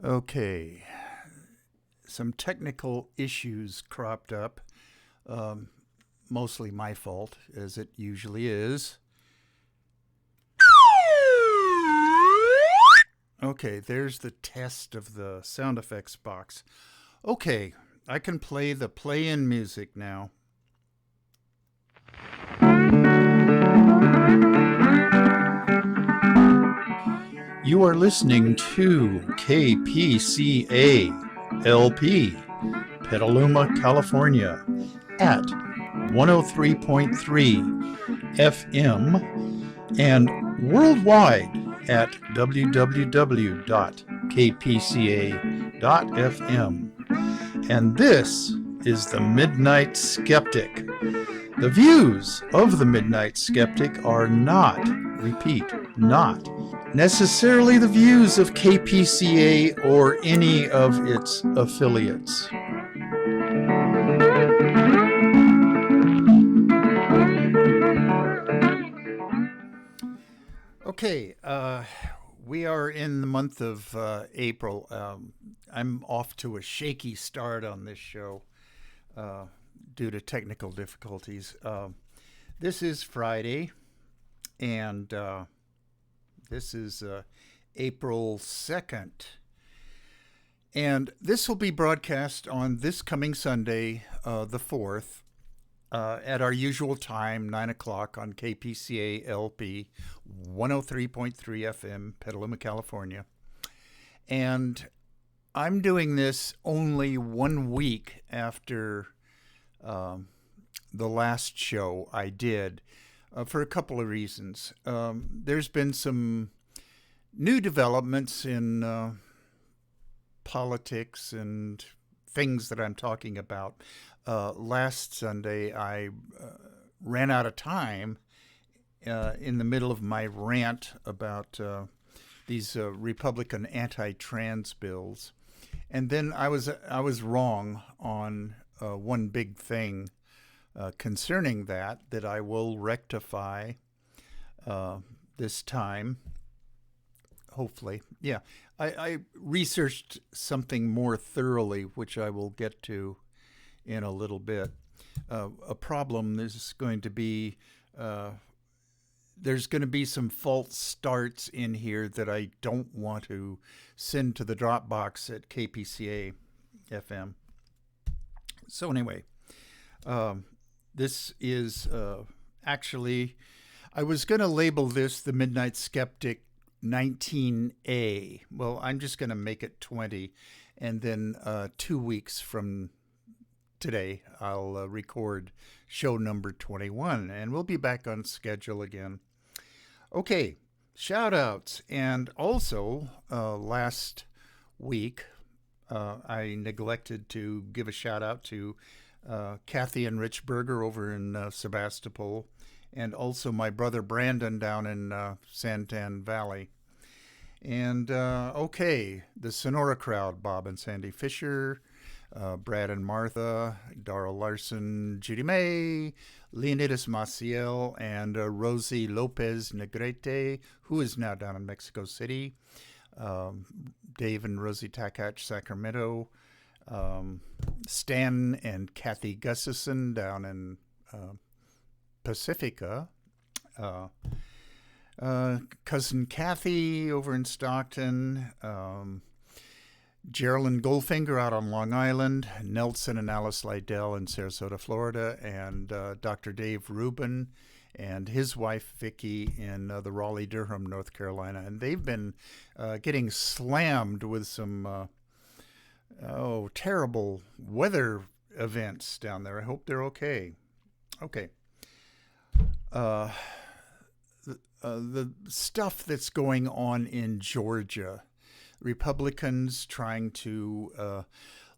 Okay, some technical issues cropped up. Um, Mostly my fault, as it usually is. Okay, there's the test of the sound effects box. Okay, I can play the play in music now. You are listening to KPCA LP, Petaluma, California, at 103.3 FM and worldwide at www.kpca.fm. And this is the Midnight Skeptic. The views of the Midnight Skeptic are not, repeat, not necessarily the views of KPCA or any of its affiliates. Okay, we are in the month of April. I'm off to a shaky start on this show uh, due to technical difficulties. This is Friday, and this is April 2nd. And this will be broadcast on this coming Sunday, the 4th, at our usual time, 9 o'clock on KPCA LP 103.3 FM, Petaluma, California. And I'm doing this only 1 week after the last show I did for a couple of reasons. There's been some new developments in politics and things that I'm talking about. Last Sunday, I ran out of time in the middle of my rant about these Republican anti-trans bills, and then I was wrong on one big thing concerning that I will rectify this time. Hopefully, yeah. I researched something more thoroughly, which I will get to in a little bit. A problem is going to be there's going to be some false starts in here that I don't want to send to the Dropbox at KPCA FM. So anyway, this is actually, I was going to label this the Midnight Skeptic 19A. Well, I'm just going to make it 20, and then 2 weeks from today, I'll record show number 21, and we'll be back on schedule again. Okay, shout outs. And also, last week, I neglected to give a shout out to Kathy and Rich Berger over in Sebastopol, and also my brother Brandon down in Santan Valley. And okay, the Sonora crowd, Bob and Sandy Fisher, Brad and Martha, Darrell Larson, Judy May, Leonidas Maciel, and Rosie Lopez Negrete, who is now down in Mexico City, Dave and Rosie Takach, Sacramento, Stan and Kathy Gustafson down in Pacifica, cousin Kathy over in Stockton, Geraldine Goldfinger out on Long Island, Nelson and Alice Lydell in Sarasota, Florida, and Dr. Dave Rubin and his wife Vicki in the Raleigh-Durham, North Carolina. And they've been getting slammed with some terrible weather events down there. I hope they're okay. Okay. The stuff that's going on in Georgia, Republicans trying to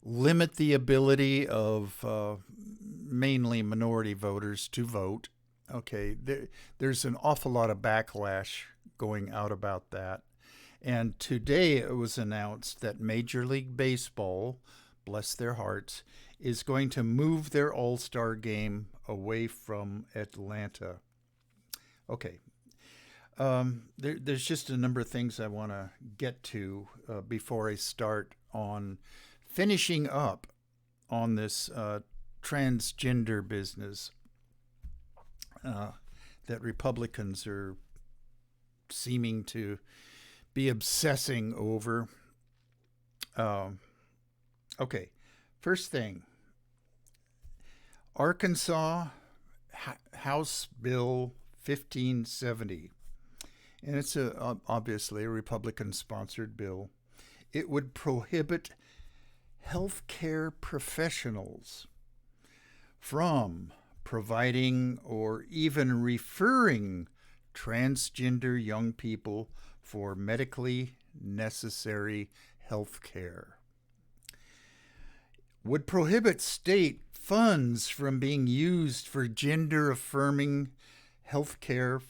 limit the ability of mainly minority voters to vote. Okay, there's an awful lot of backlash going out about that. And today it was announced that Major League Baseball, bless their hearts, is going to move their All-Star game away from Atlanta. Okay. There's just a number of things I want to get to before I start on finishing up on this transgender business uh, that Republicans are seeming to be obsessing over. Um, okay, first thing, Arkansas House Bill 1570, and it's obviously a Republican sponsored bill. It would prohibit healthcare professionals from providing or even referring transgender young people for medically necessary health care. Would prohibit state funds from being used for gender affirming health care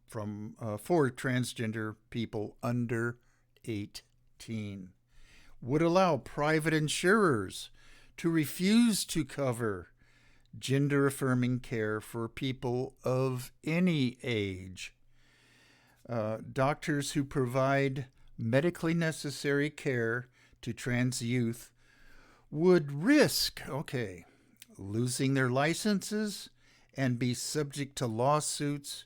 for transgender people under 18. Would allow private insurers to refuse to cover gender affirming care for people of any age. Doctors who provide medically necessary care to trans youth would risk, losing their licenses and be subject to lawsuits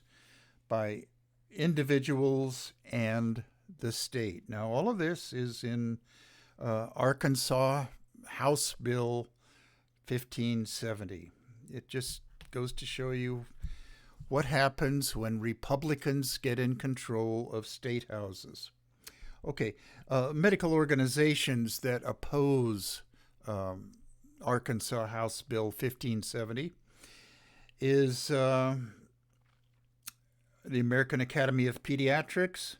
by individuals and the state. Now, all of this is in Arkansas House Bill 1570. It just goes to show you what happens when Republicans get in control of state houses. Medical organizations that oppose Arkansas House Bill 1570 is the American Academy of Pediatrics,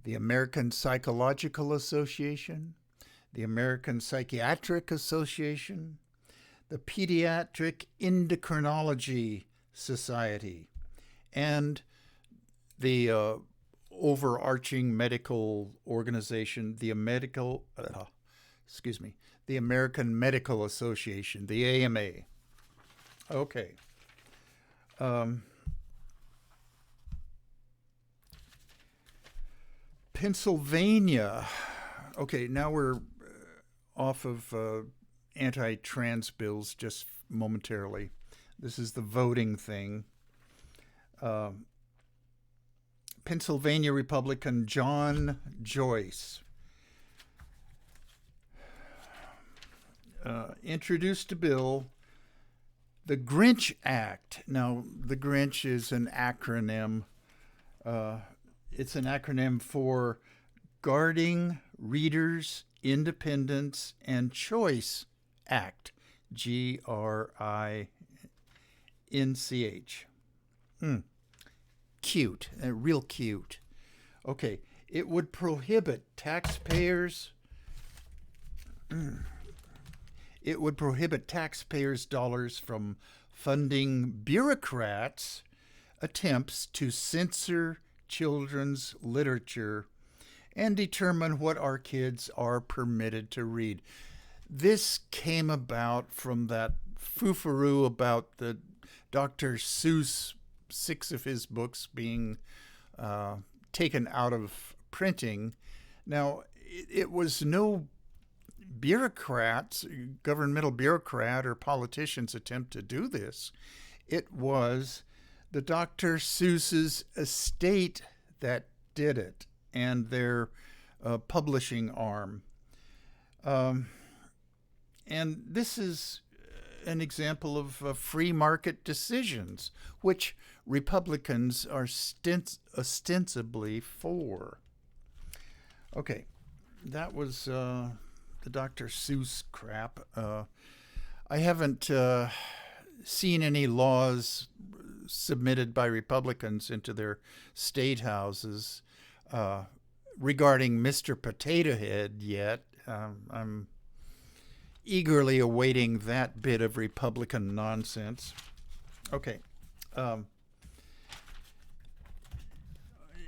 the American Psychological Association, the American Psychiatric Association, the Pediatric Endocrinology Society, and the overarching medical organization, the American Medical Association, the AMA. Okay. Pennsylvania. Okay, now we're off of anti-trans bills just momentarily. This is the voting thing. Pennsylvania Republican John Joyce introduced a bill, the Grinch Act. Now, the Grinch is an acronym. It's an acronym for Guarding Readers' Independence and Choice Act, GRINCH. Cute, real cute. Okay, it would prohibit taxpayers. It would prohibit taxpayers' dollars from funding bureaucrats' attempts to censor children's literature and determine what our kids are permitted to read. This came about from that foo-faroo about the Dr. Seuss, 6 of his books being taken out of printing. Now, it was no bureaucrats, governmental bureaucrat or politician's attempt to do this. It was the Dr. Seuss's estate that did it, and their publishing arm. And this is an example of free market decisions, which Republicans are ostensibly for. Okay, that was the Dr. Seuss crap. I haven't seen any laws submitted by Republicans into their state houses regarding Mr. Potato Head yet. I'm eagerly awaiting that bit of Republican nonsense. Okay.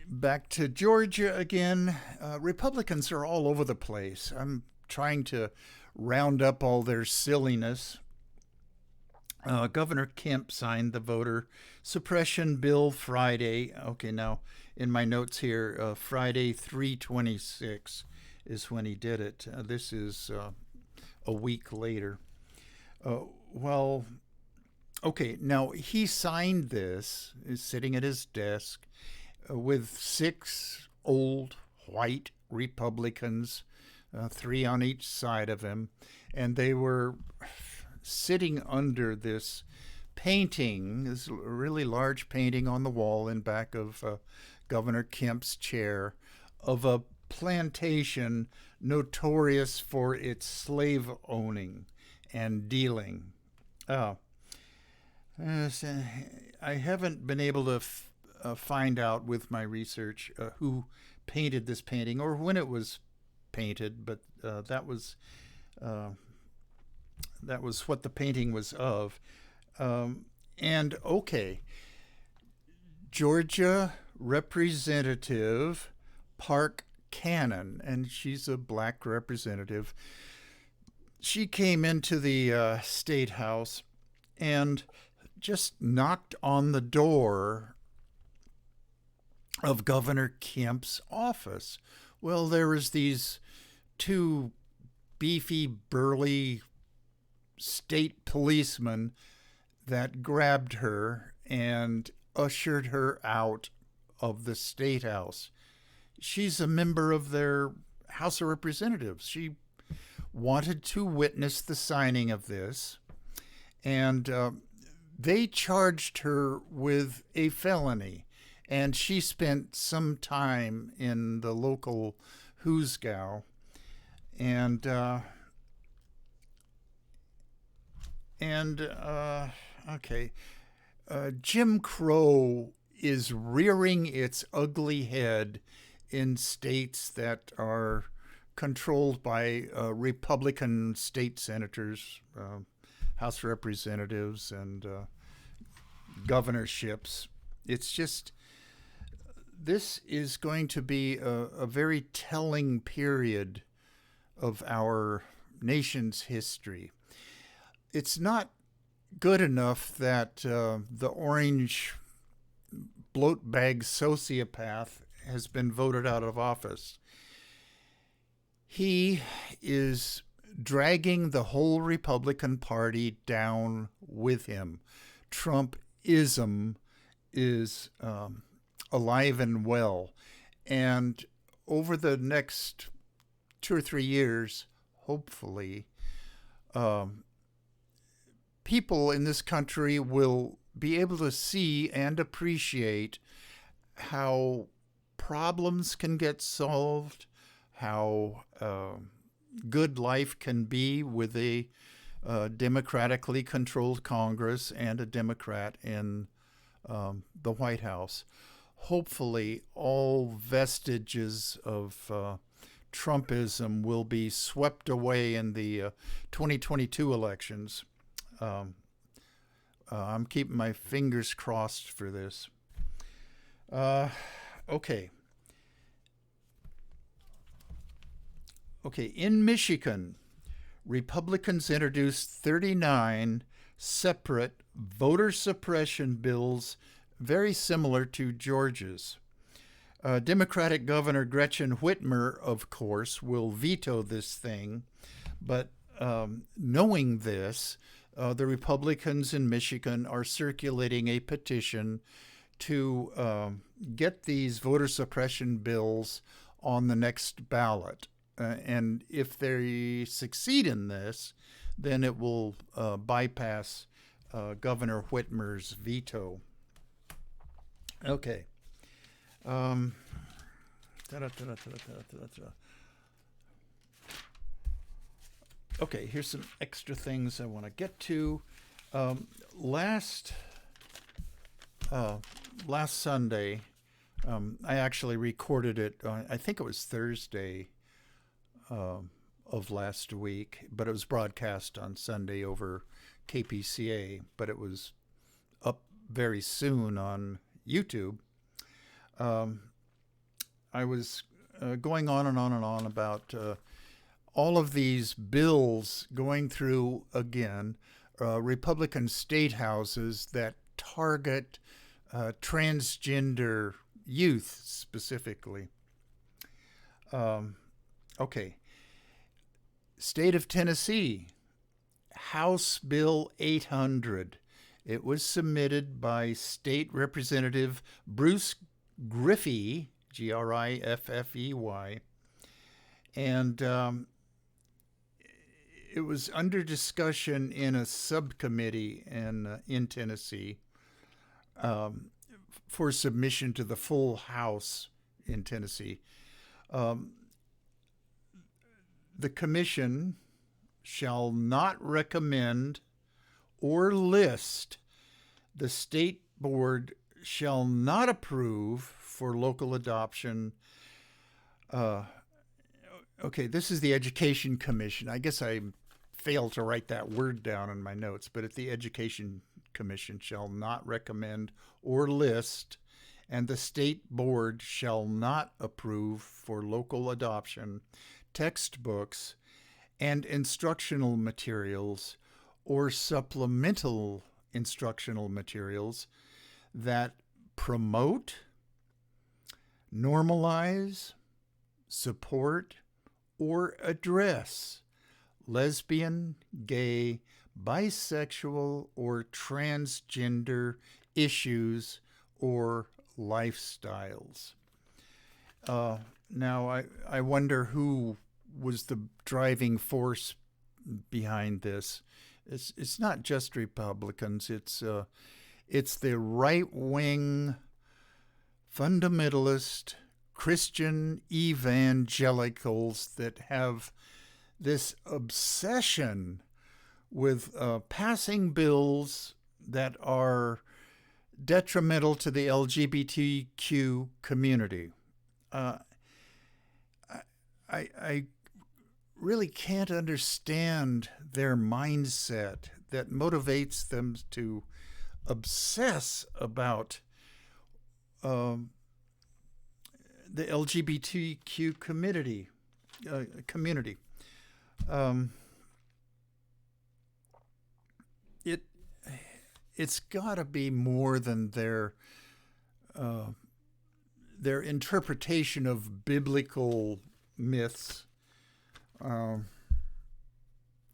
Back to Georgia again. Republicans are all over the place. I'm trying to round up all their silliness. Governor Kemp signed the voter suppression bill Friday. Okay, now in my notes here, Friday 3/26 is when he did it. This is a week later. Uh, well, okay, now he signed this, is sitting at his desk with six old white Republicans, three on each side of him, and they were sitting under this painting, this really large painting on the wall in back of Governor Kemp's chair of a plantation notorious for its slave owning and dealing. Uh, I haven't been able to find out with my research who painted this painting or when it was painted, but uh, that was what the painting was of. And okay, Georgia Representative Park Cannon, and she's a black representative. She came into the state house and just knocked on the door of Governor Kemp's office. Well, there was these two beefy, burly state policemen that grabbed her and ushered her out of the state house. She's a member of their House of Representatives. She wanted to witness the signing of this, and they charged her with a felony, and she spent some time in the local Hoosgow, and okay, Jim Crow is rearing its ugly head in states that are controlled by Republican state senators, House Representatives, and governorships. It's just, this is going to be a very telling period of our nation's history. It's not good enough that the orange bloat bag sociopath has been voted out of office. He is dragging the whole Republican Party down with him. Trumpism is alive and well. And over the next 2 or 3 years, hopefully, people in this country will be able to see and appreciate how problems can get solved, how good life can be with a democratically controlled Congress and a Democrat in the White House. Hopefully, all vestiges of Trumpism will be swept away in the 2022 elections. I'm keeping my fingers crossed for this. Okay. Okay, in Michigan, Republicans introduced 39 separate voter suppression bills very similar to Georgia's. Democratic Governor Gretchen Whitmer, of course, will veto this thing, but knowing this, the Republicans in Michigan are circulating a petition to get these voter suppression bills on the next ballot. And if they succeed in this, then it will bypass Governor Whitmer's veto. Okay. Okay, here's some extra things I want to get to. Last Sunday, I actually recorded it. I think it was Thursday of last week, but it was broadcast on Sunday over KPCA, but it was up very soon on YouTube. I was going on and on and on about all of these bills going through again. Republican state houses that target transgender youth specifically. Okay. State of Tennessee, House Bill 800. It was submitted by State Representative Bruce Griffey, Griffey, and it was under discussion in a subcommittee in Tennessee for submission to the full House in Tennessee. The Commission shall not recommend or list. The State Board shall not approve for local adoption. Okay, this is the Education Commission. I guess I failed to write that word down in my notes, but the Education Commission shall not recommend or list, and the State Board shall not approve for local adoption textbooks and instructional materials or supplemental instructional materials that promote, normalize, support, or address lesbian, gay, bisexual, or transgender issues or lifestyles. Now, I wonder who was the driving force behind this. It's not just Republicans. It's the right-wing fundamentalist Christian evangelicals that have this obsession with passing bills that are detrimental to the LGBTQ community. I really can't understand their mindset that motivates them to obsess about the LGBTQ community. It's got to be more than their interpretation of biblical myths.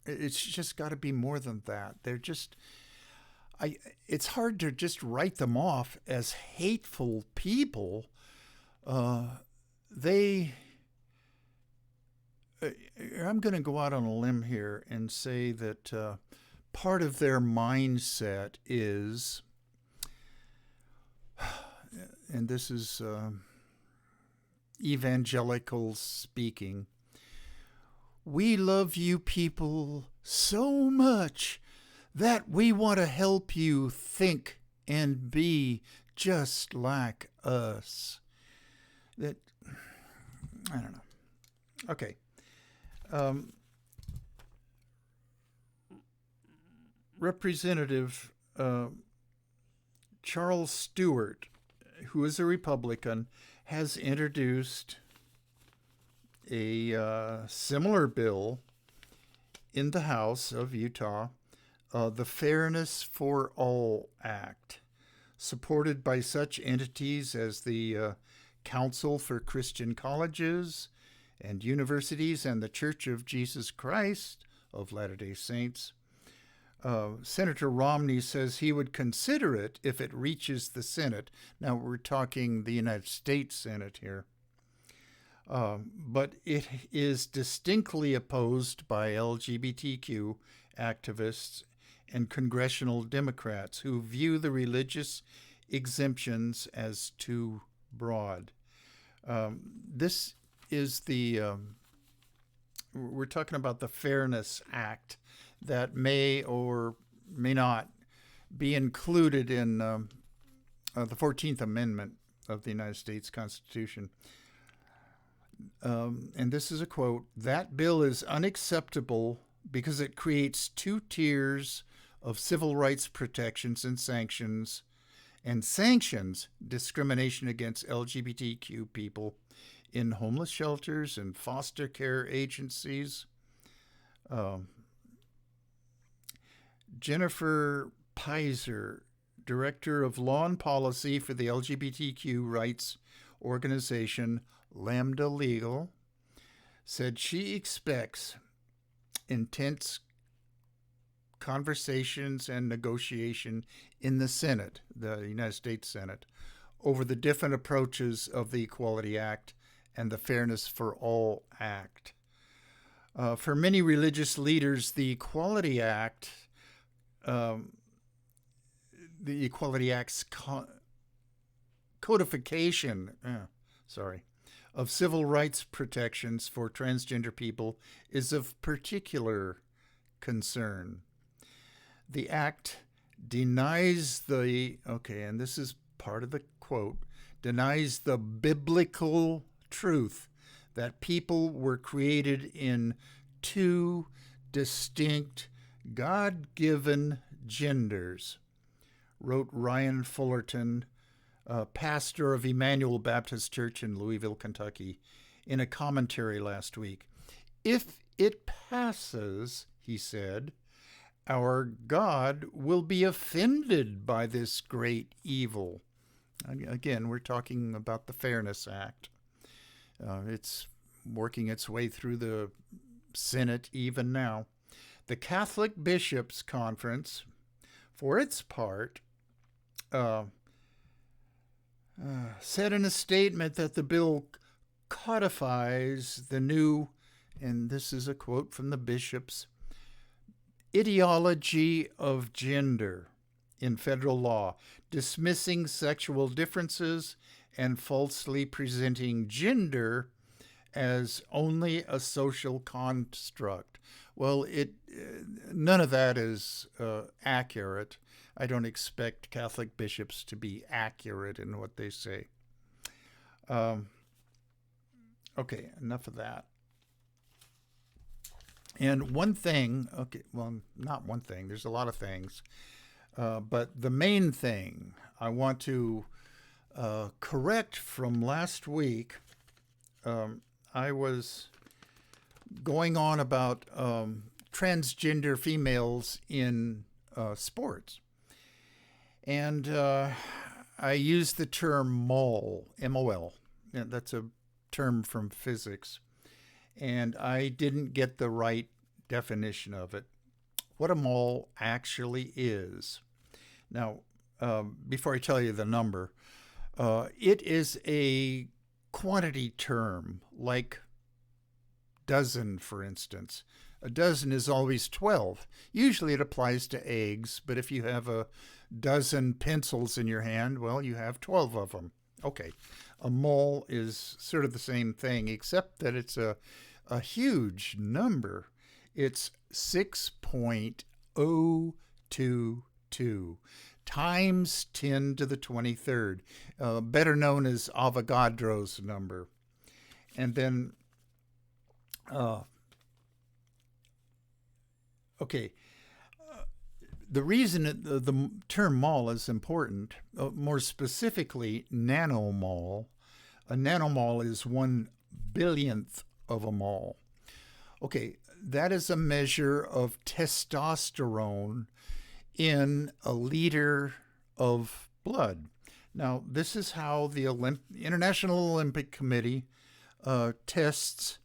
It's just got to be more than that. They're just, it's hard to just write them off as hateful people. I'm going to go out on a limb here and say that part of their mindset is, and this is evangelicals speaking, we love you people so much that we want to help you think and be just like us. That, I don't know. Okay. Representative Charles Stewart, who is a Republican, has introduced a similar bill in the House of Utah, the Fairness for All Act, supported by such entities as the Council for Christian Colleges and Universities and the Church of Jesus Christ of Latter-day Saints. Senator Romney says he would consider it if it reaches the Senate. Now, we're talking the United States Senate here. But it is distinctly opposed by LGBTQ activists and congressional Democrats who view the religious exemptions as too broad. This is we're talking about the Fairness Act that may or may not be included in the 14th Amendment of the United States Constitution. And this is a quote, "That bill is unacceptable because it creates two tiers of civil rights protections and sanctions discrimination against LGBTQ people in homeless shelters and foster care agencies." Jennifer Pizer, Director of Law and Policy for the LGBTQ rights organization Lambda Legal, said she expects intense conversations and negotiation in the Senate, the United States Senate, over the different approaches of the Equality Act and the Fairness for All Act. For many religious leaders, the Equality Act's codification, of civil rights protections for transgender people is of particular concern. The act denies and this is part of the quote, denies the biblical truth that people were created in two distinct God-given genders, wrote Ryan Fullerton, pastor of Emmanuel Baptist Church in Louisville, Kentucky, in a commentary last week. If it passes, he said, our God will be offended by this great evil. Again, we're talking about the Fairness Act. It's working its way through the Senate even now. The Catholic Bishops' Conference, for its part, said in a statement that the bill codifies the new, and this is a quote from the bishops, ideology of gender in federal law, dismissing sexual differences and falsely presenting gender as only a social construct. Well, none of that is accurate. I don't expect Catholic bishops to be accurate in what they say. Okay, enough of that. And one thing, not one thing, there's a lot of things, but the main thing I want to correct from last week, I was going on about transgender females in sports. And I used the term mole, M-O-L. Yeah, that's a term from physics. And I didn't get the right definition of it. What a mole actually is. Now, before I tell you the number, it is a quantity term, like dozen, for instance. A dozen is always 12. Usually it applies to eggs, but if you have a dozen pencils in your hand, well, you have 12 of them. Okay, a mole is sort of the same thing, except that it's a huge number. It's 6.022 times 10 to the 23rd, better known as Avogadro's number. And then, the reason the term mole is important, more specifically nanomole, a nanomole is 1/1000th of a mole. Okay, that is a measure of testosterone in a liter of blood. Now, this is how the International Olympic Committee tests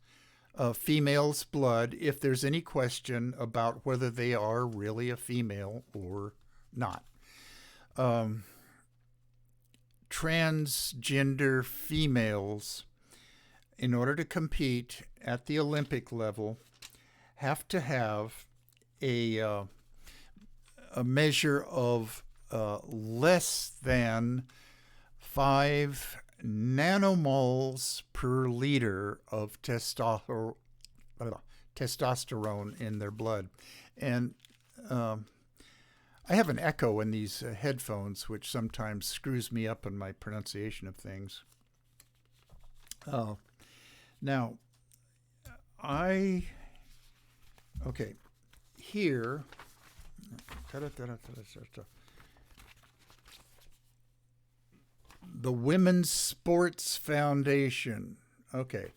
females' blood if there's any question about whether they are really a female or not. Transgender females, in order to compete at the Olympic level, have to have a measure of less than 5 nanomoles per liter of testosterone in their blood. And I have an echo in these headphones, which sometimes screws me up in my pronunciation of things. Now, here, the Women's Sports Foundation. Okay,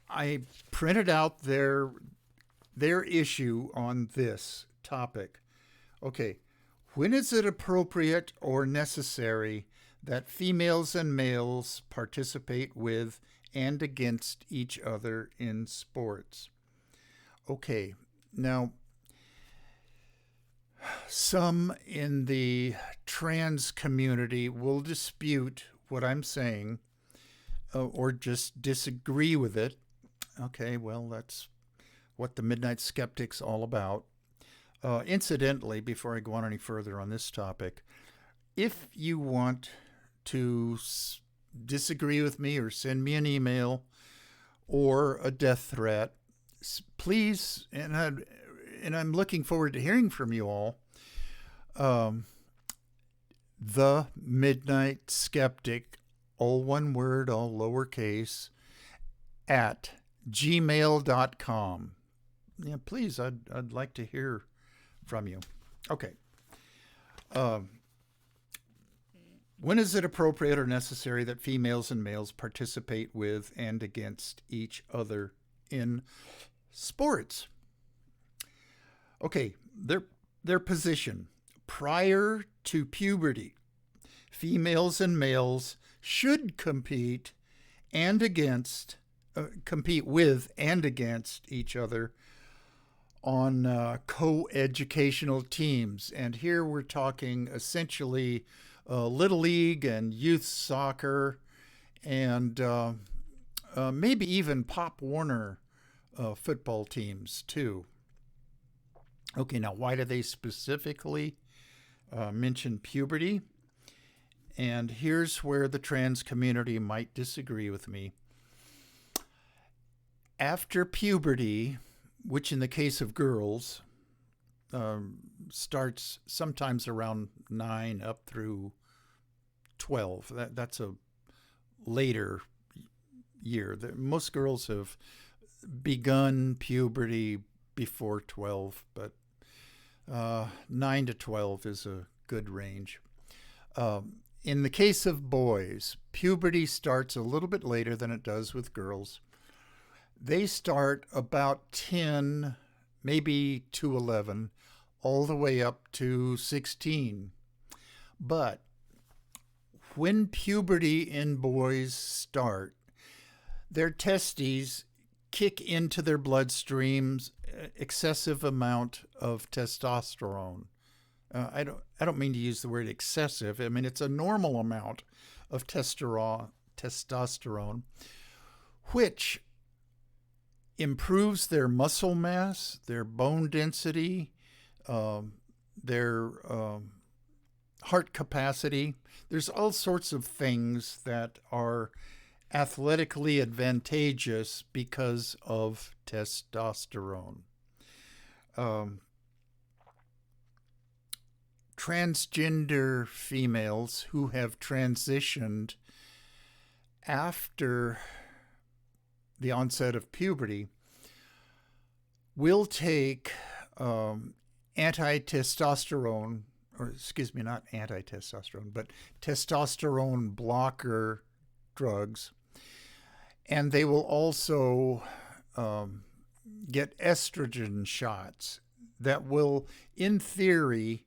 I printed out their issue on this topic. Okay. When is it appropriate or necessary that females and males participate with and against each other in sports? Okay. Now, some in the trans community will dispute what I'm saying or just disagree with it. Okay, well, that's what the Midnight Skeptic's all about. Incidentally, before I go on any further on this topic, if you want to disagree with me or send me an email or a death threat, please, I'm looking forward to hearing from you all. The Midnight Skeptic, all one word, all lowercase, at gmail.com. Yeah, please, I'd like to hear from you. Okay. When is it appropriate or necessary that females and males participate with and against each other in sports? Okay, their position. Prior to puberty, females and males should compete with and against each other on co-educational teams. And here we're talking essentially Little League and youth soccer and maybe even Pop Warner football teams too. Okay, now why do they specifically mention puberty? And here's where the trans community might disagree with me. After puberty, which in the case of girls starts sometimes around 9 up through 12. That's a later year. Most girls have begun puberty before 12, but 9 to 12 is a good range. In the case of boys, puberty starts a little bit later than it does with girls. They start about 10, maybe to 11, all the way up to 16. But when puberty in boys start, their testes kick into their bloodstreams excessive amount of testosterone. I don't mean to use the word excessive. I mean, it's a normal amount of testosterone, which improves their muscle mass, their bone density, their heart capacity. There's all sorts of things that are athletically advantageous because of testosterone. Transgender females who have transitioned after the onset of puberty will take anti-testosterone, or excuse me, not anti-testosterone, but testosterone blocker drugs. And they will also get estrogen shots that will, in theory,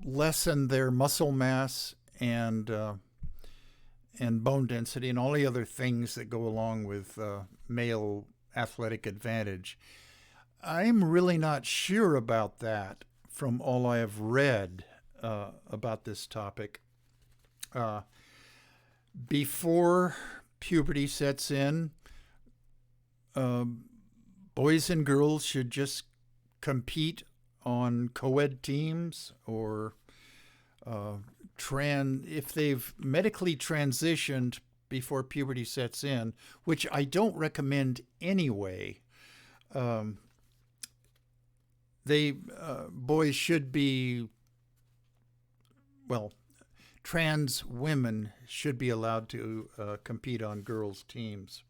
lessen their muscle mass and bone density and all the other things that go along with male athletic advantage. I'm really not sure about that from all I have read about this topic. Before puberty sets in, boys and girls should just compete on co-ed teams or if they've medically transitioned before puberty sets in, which I don't recommend anyway. Boys should be, trans women should be allowed to compete on girls' teams.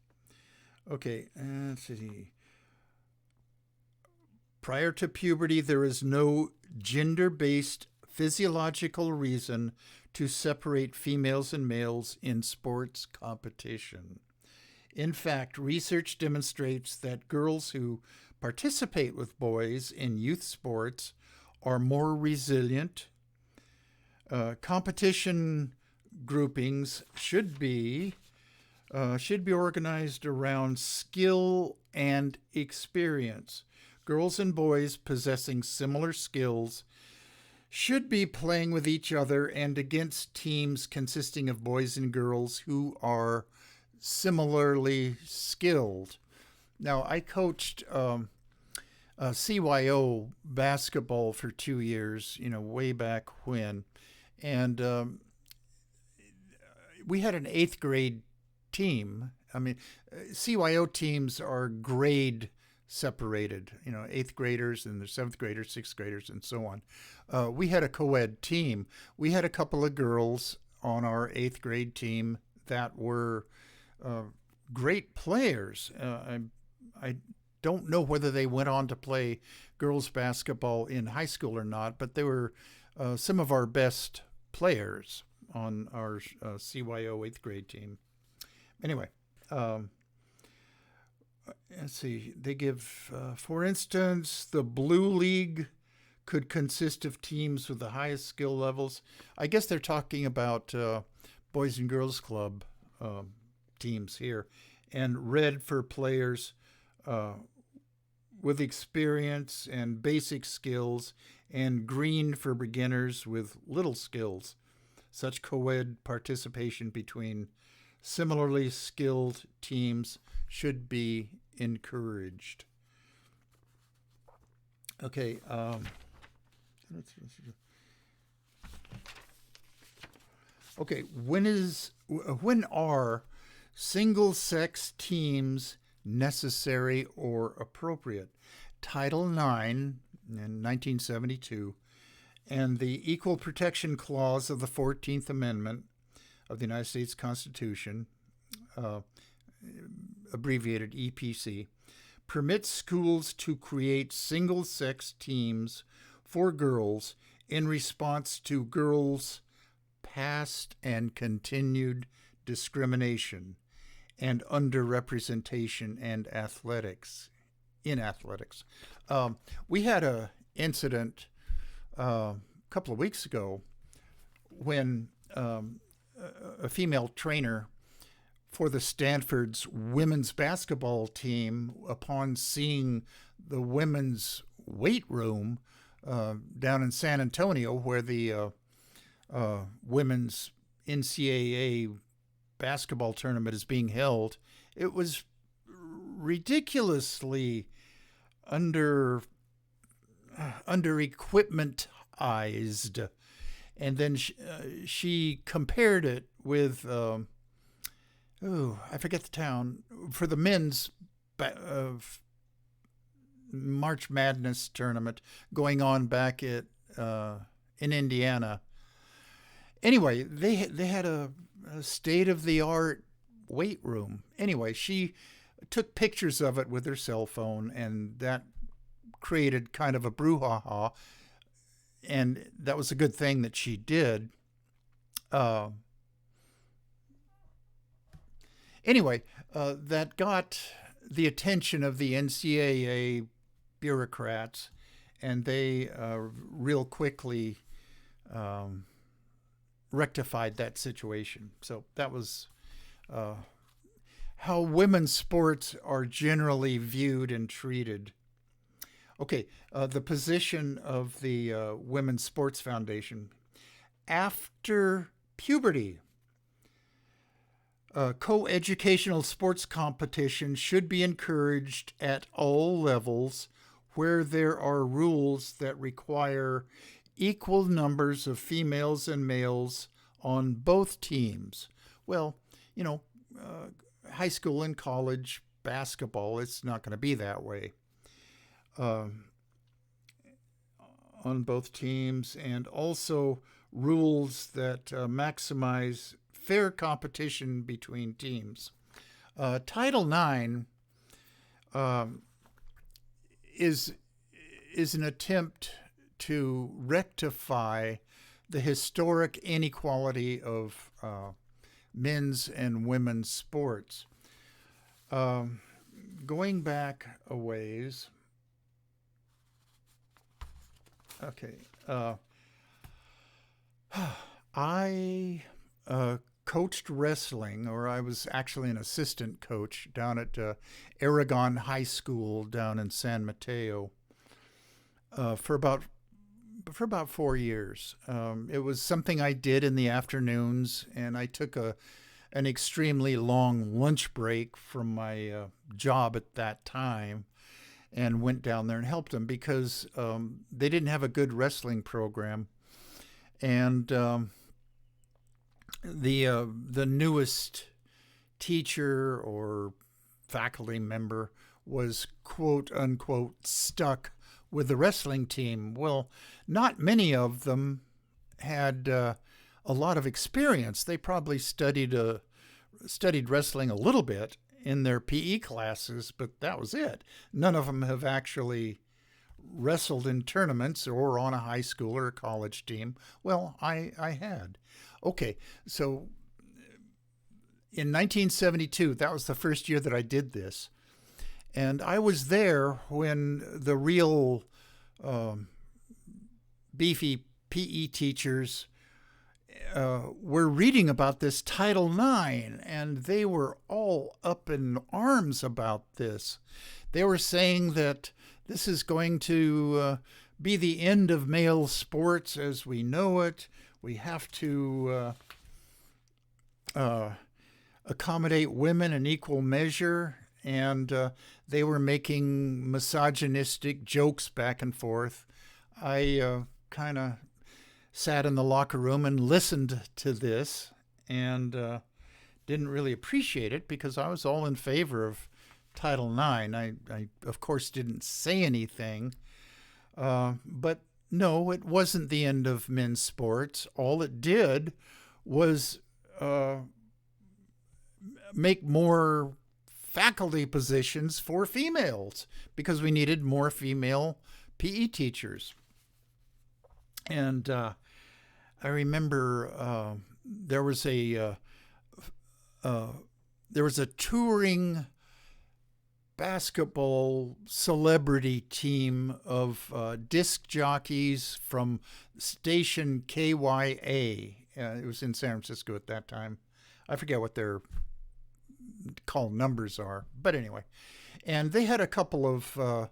Okay, let's see. Prior to puberty, there is no gender-based physiological reason to separate females and males in sports competition. In fact, research demonstrates that girls who participate with boys in youth sports are more resilient. Competition groupings should be organized around skill and experience. Girls and boys possessing similar skills should be playing with each other and against teams consisting of boys and girls who are similarly skilled. Now, I coached CYO basketball for 2 years, way back when. And we had an eighth grade team. I mean, CYO teams are grade separated, eighth graders and the seventh graders, sixth graders, and so on. We had a co-ed team. We had a couple of girls on our eighth grade team that were great players. I don't know whether they went on to play girls basketball in high school or not, but they were some of our best players on our CYO eighth grade team. Anyway, let's see. They give, for instance, the Blue League could consist of teams with the highest skill levels. I guess they're talking about Boys and Girls Club teams here. And red for players with experience and basic skills, and green for beginners with little skills. Such co-ed participation between similarly skilled teams should be encouraged. Okay. Okay. When are single-sex teams necessary or appropriate? Title IX in 1972 and the Equal Protection Clause of the 14th Amendment of the United States Constitution, abbreviated EPC, permits schools to create single-sex teams for girls in response to girls' past and continued discrimination and underrepresentation and in athletics. We had an incident a couple of weeks ago when a female trainer for the Stanford's women's basketball team, upon seeing the women's weight room down in San Antonio, where the women's NCAA basketball tournament is being held, it was ridiculously under equipmentized. And then she compared it with, I forget the town, for the men's March Madness tournament going on back at in Indiana. Anyway, they had a state-of-the-art weight room. Anyway, she took pictures of it with her cell phone, and that created kind of a brouhaha. And that was a good thing that she did. Anyway, that got the attention of the NCAA bureaucrats, and they real quickly rectified that situation. So that was how women's sports are generally viewed and treated. Okay, the position of the Women's Sports Foundation. After puberty, co-educational sports competition should be encouraged at all levels where there are rules that require equal numbers of females and males on both teams. Well, high school and college basketball, it's not going to be that way. On both teams, and also rules that maximize fair competition between teams. Title IX is an attempt to rectify the historic inequality of men's and women's sports. Going back a ways, Okay. I coached wrestling, or I was actually an assistant coach down at Aragon High School down in San Mateo for about 4 years. It was something I did in the afternoons, and I took an extremely long lunch break from my job at that time and went down there and helped them because they didn't have a good wrestling program. And the newest teacher or faculty member was quote unquote stuck with the wrestling team. Well, not many of them had a lot of experience. They probably studied wrestling a little bit in their PE classes, but that was it. None of them have actually wrestled in tournaments or on a high school or a college team. Well, I had. Okay, so in 1972, that was the first year that I did this. And I was there when the real beefy PE teachers were reading about this Title IX, and they were all up in arms about this. They were saying that this is going to be the end of male sports as we know it. We have to accommodate women in equal measure. And they were making misogynistic jokes back and forth. I kind of sat in the locker room and listened to this and didn't really appreciate it because I was all in favor of Title IX. I of course, didn't say anything. But no, it wasn't the end of men's sports. All it did was make more faculty positions for females because we needed more female PE teachers. And I remember there was a touring basketball celebrity team of disc jockeys from station KYA. It was in San Francisco at that time. I forget what their call numbers are, but anyway. And they had a couple of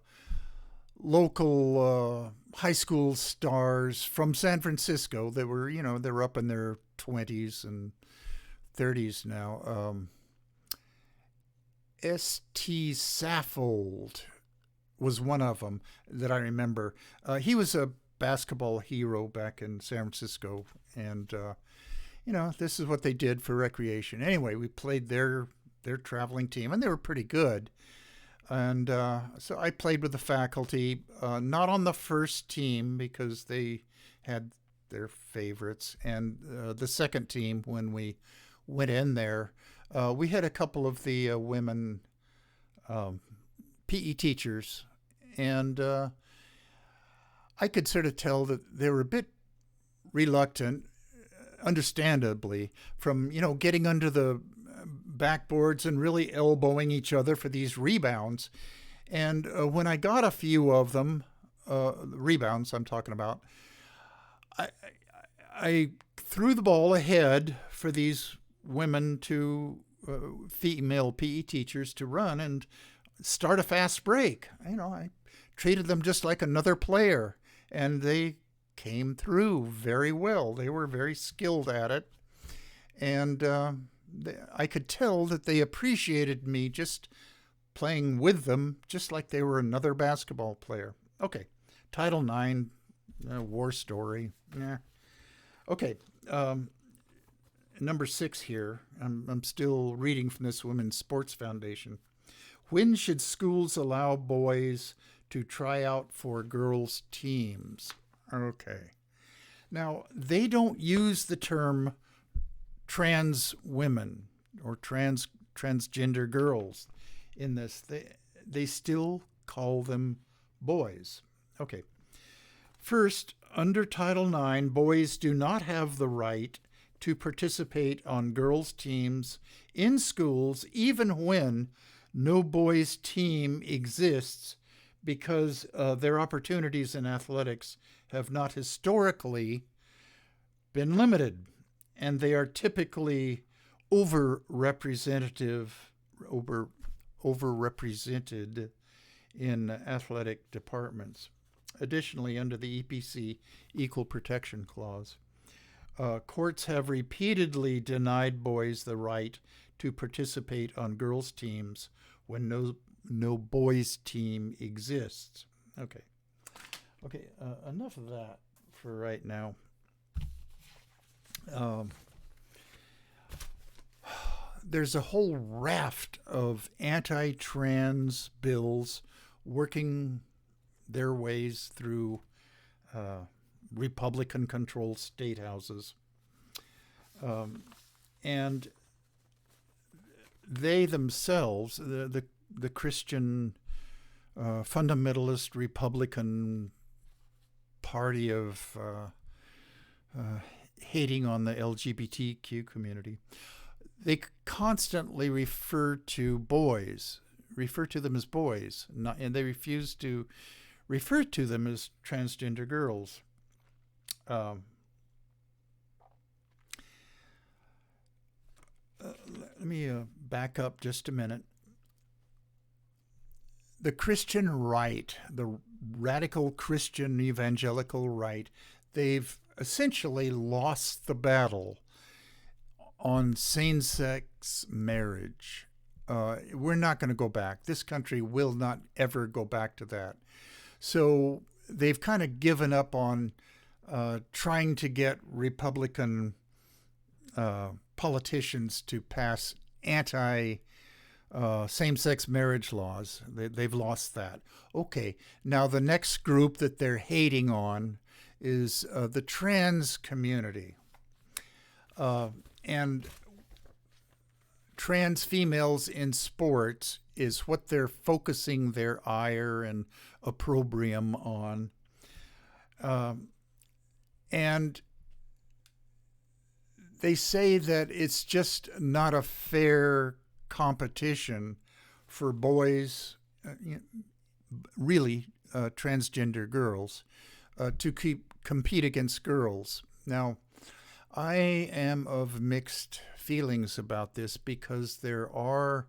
local high school stars from San Francisco that were, they were up in their 20s and 30s now. S.T. Saffold was one of them that I remember. He was a basketball hero back in San Francisco, and this is what they did for recreation. Anyway, we played their traveling team, and they were pretty good. And so I played with the faculty, not on the first team because they had their favorites, and the second team when we went in there. We had a couple of the women PE teachers, and I could sort of tell that they were a bit reluctant, understandably, from getting under the backboards and really elbowing each other for these rebounds. And when I got a few of them, rebounds I'm talking about, I threw the ball ahead for these women to female PE teachers to run and start a fast break. I treated them just like another player, and they came through very well. They were very skilled at it, and I could tell that they appreciated me just playing with them, just like they were another basketball player. Okay, Title IX, war story. Yeah. Okay. Number 6 here. I'm still reading from this Women's Sports Foundation. When should schools allow boys to try out for girls' teams? Okay. Now, they don't use the term trans women or transgender girls in this. They still call them boys. Okay. First, under Title IX, boys do not have the right to participate on girls' teams in schools, even when no boys' team exists, because their opportunities in athletics have not historically been limited, and they are typically overrepresentative, over overrepresented in athletic departments. Additionally, under the EPC Equal Protection Clause, courts have repeatedly denied boys the right to participate on girls' teams when no boys' team exists. Okay, enough of that for right now. There's a whole raft of anti-trans bills working their ways through Republican-controlled state houses. And they themselves, the Christian fundamentalist Republican party of hating on the LGBTQ community, they constantly refer to them as boys, and they refuse to refer to them as transgender girls. Let me back up just a minute. The Christian right, the radical Christian evangelical right, they've essentially lost the battle on same-sex marriage. We're not going to go back. This country will not ever go back to that. So they've kind of given up on trying to get Republican politicians to pass same-sex marriage laws. They've lost that. Okay, now the next group that they're hating on is the trans community. And trans females in sports is what they're focusing their ire and opprobrium on. And they say that it's just not a fair competition for boys, really transgender girls, to compete against girls. Now, I am of mixed feelings about this because there are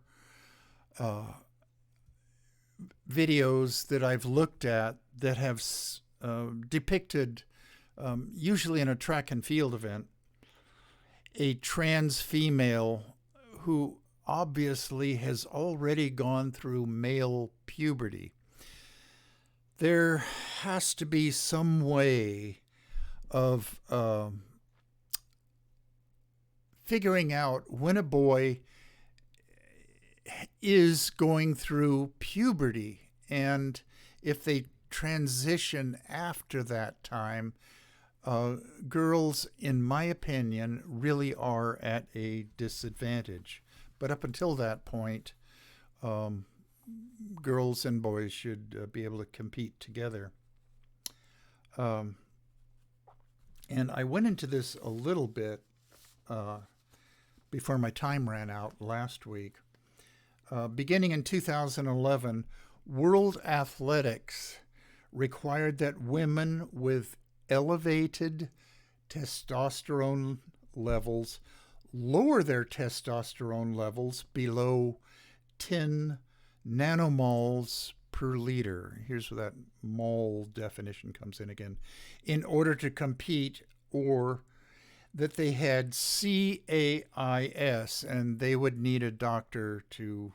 videos that I've looked at that have depicted, usually in a track and field event, a trans female who obviously has already gone through male puberty. There has to be some way of figuring out when a boy is going through puberty, and if they transition after that time, girls, in my opinion, really are at a disadvantage. But up until that point, girls and boys should be able to compete together. And I went into this a little bit before my time ran out last week. Beginning in 2011, World Athletics required that women with elevated testosterone levels lower their testosterone levels below 10 nanomoles per liter. Here's where that mole definition comes in again. In order to compete, or that they had CAIS, and they would need a doctor to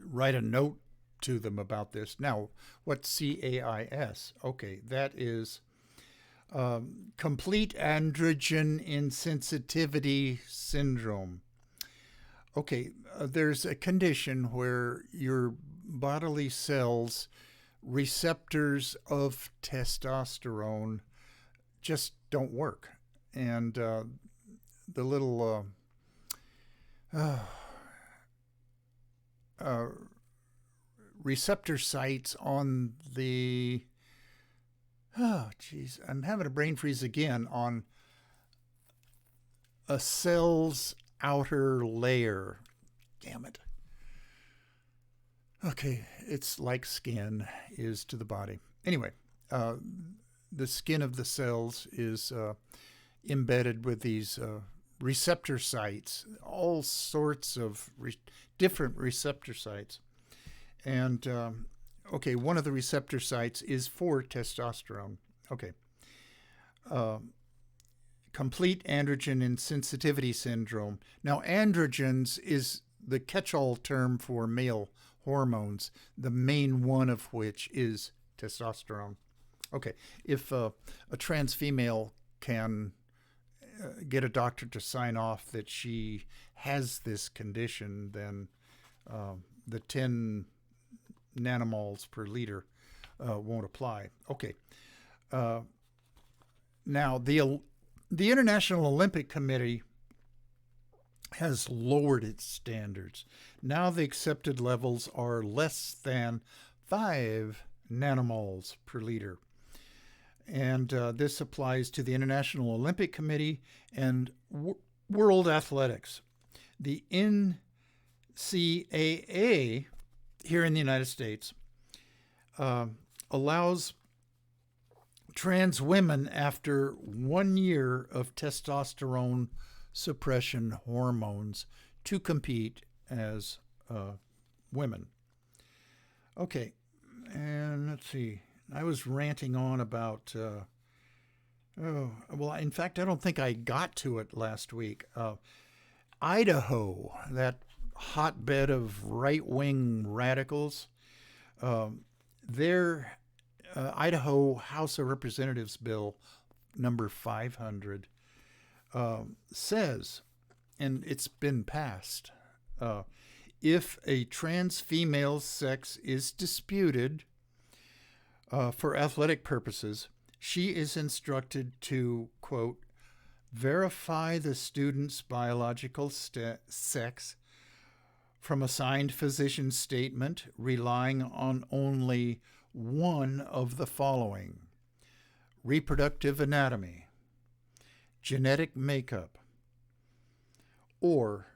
write a note to them about this. Now, what's CAIS? Okay, that is complete androgen insensitivity syndrome. Okay, there's a condition where your bodily cells, receptors of testosterone, just don't work. And the little receptor sites on the, I'm having a brain freeze again, on a cell's outer layer. Damn it. Okay, it's like skin is to the body. Anyway, uh, the skin of the cells is embedded with these receptor sites, all sorts of different receptor sites. And okay, one of the receptor sites is for testosterone. Okay. Uh, Complete androgen insensitivity syndrome. Now, androgens is the catch-all term for male hormones, the main one of which is testosterone. Okay, if a trans female can get a doctor to sign off that she has this condition, then the 10 nanomoles per liter won't apply. Okay. Now, the International Olympic Committee has lowered its standards. Now the accepted levels are less than 5 nanomoles per liter. And this applies to the International Olympic Committee and World Athletics. The NCAA here in the United States allows trans women after 1 year of testosterone suppression hormones to compete as women. Okay, and let's see. I was ranting on about, in fact, I don't think I got to it last week. Idaho, that hotbed of right-wing radicals, their Idaho House of Representatives bill number 500 says, and it's been passed, if a trans female's sex is disputed for athletic purposes, she is instructed to, quote, verify the student's biological sex from a signed physician's statement relying on only one of the following: reproductive anatomy, genetic makeup, or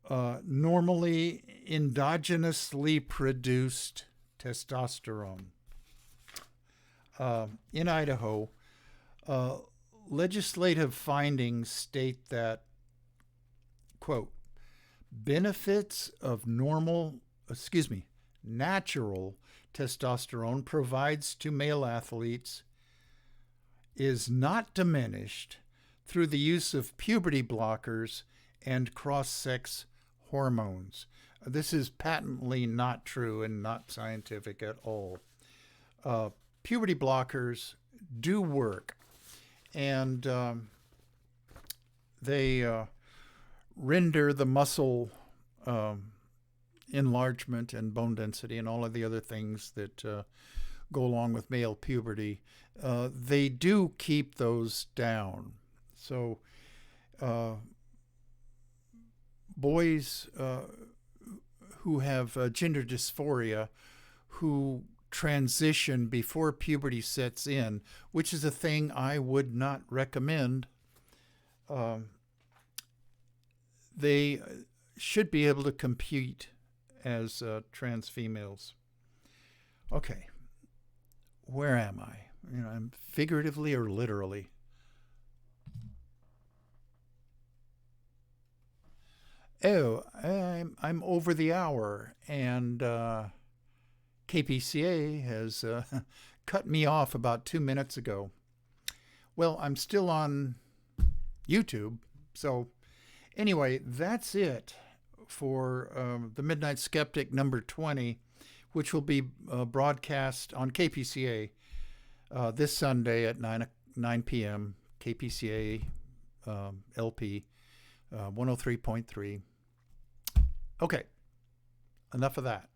normally endogenously produced testosterone. In Idaho, legislative findings state that, quote, benefits of natural testosterone provides to male athletes is not diminished through the use of puberty blockers and cross-sex hormones. This is patently not true and not scientific at all. Puberty blockers do work, and they render the muscle enlargement and bone density and all of the other things that go along with male puberty. They do keep those down. So boys who have gender dysphoria, who transition before puberty sets in, which is a thing I would not recommend, they should be able to compete as trans females. Okay, where am I? I'm figuratively or literally? Oh, I'm over the hour, and KPCA has cut me off about 2 minutes ago. Well, I'm still on YouTube, so anyway, that's it for the Midnight Skeptic number 20, which will be broadcast on KPCA this Sunday at 9 p.m. KPCA LP 103.3. Okay, enough of that.